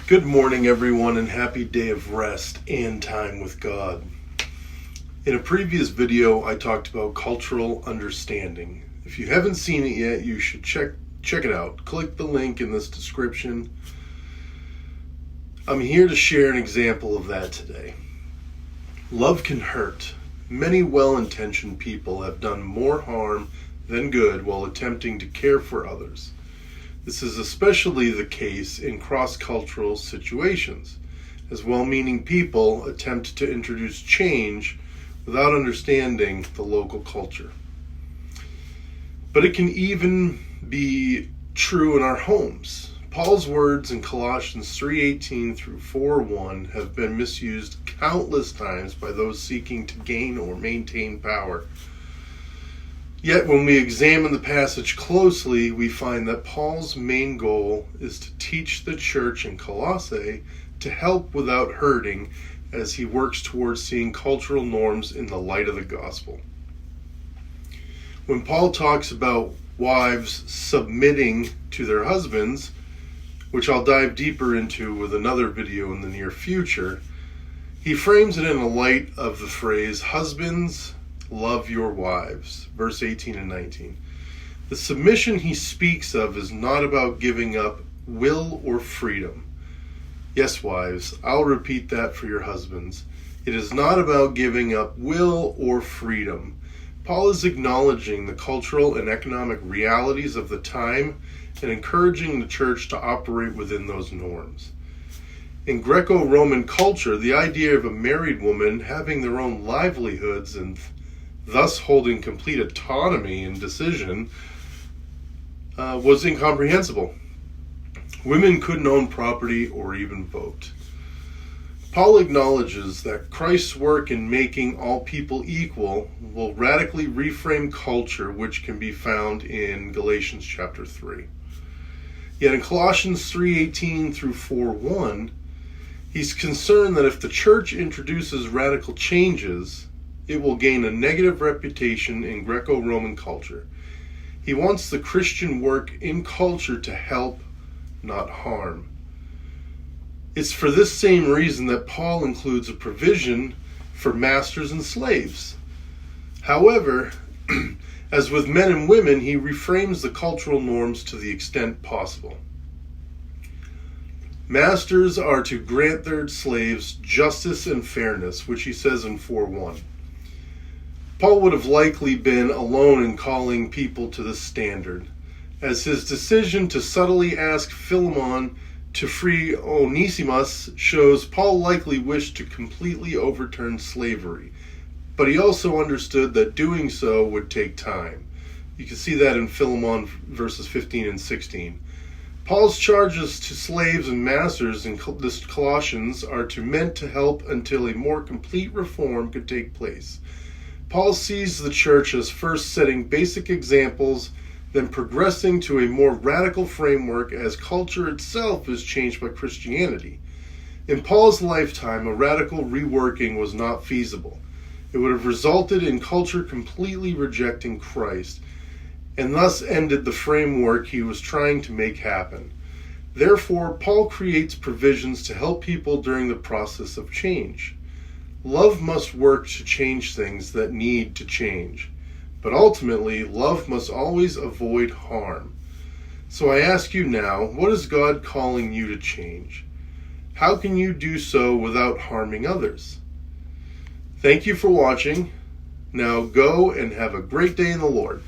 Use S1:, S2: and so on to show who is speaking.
S1: Good morning, everyone, and happy day of rest and time with God. In a previous video, I talked about cultural understanding. If you haven't seen it yet, you should check it out. Click the link in this description. I'm here to share an example of that today. Love can hurt. Many well-intentioned people have done more harm than good while attempting to care for others. This is especially the case in cross-cultural situations, as well-meaning people attempt to introduce change without understanding the local culture. But it can even be true in our homes. Paul's words in Colossians 3:18 through 4:1 have been misused countless times by those seeking to gain or maintain power. Yet when we examine the passage closely, we find that Paul's main goal is to teach the church in Colossae to help without hurting as he works towards seeing cultural norms in the light of the gospel. When Paul talks about wives submitting to their husbands, which I'll dive deeper into with another video in the near future, he frames it in the light of the phrase, "Husbands, love your wives," verse 18 and 19. The submission he speaks of is not about giving up will or freedom. Yes, wives, I'll repeat that for your husbands. It is not about giving up will or freedom. Paul is acknowledging the cultural and economic realities of the time and encouraging the church to operate within those norms. In Greco-Roman culture, the idea of a married woman having their own livelihoods and thus holding complete autonomy in decision was incomprehensible. Women couldn't own property or even vote. Paul acknowledges that Christ's work in making all people equal will radically reframe culture, which can be found in Galatians chapter 3. Yet in Colossians 3:18 through 4:1, he's concerned that if the church introduces radical changes, it will gain a negative reputation in Greco-Roman culture. He wants the Christian work in culture to help, not harm. It's for this same reason that Paul includes a provision for masters and slaves. However, as with men and women, he reframes the cultural norms to the extent possible. Masters are to grant their slaves justice and fairness, which he says in 4:1. Paul would have likely been alone in calling people to this standard, as his decision to subtly ask Philemon to free Onesimus shows Paul likely wished to completely overturn slavery, but he also understood that doing so would take time. You can see that in Philemon verses 15 and 16. Paul's charges to slaves and masters in this Colossians are meant to help until a more complete reform could take place. Paul sees the church as first setting basic examples, then progressing to a more radical framework as culture itself is changed by Christianity. In Paul's lifetime, a radical reworking was not feasible. It would have resulted in culture completely rejecting Christ, and thus ended the framework he was trying to make happen. Therefore, Paul creates provisions to help people during the process of change. Love must work to change things that need to change. But ultimately, love must always avoid harm. So I ask you now, what is God calling you to change? How can you do so without harming others? Thank you for watching. Now go and have a great day in the Lord.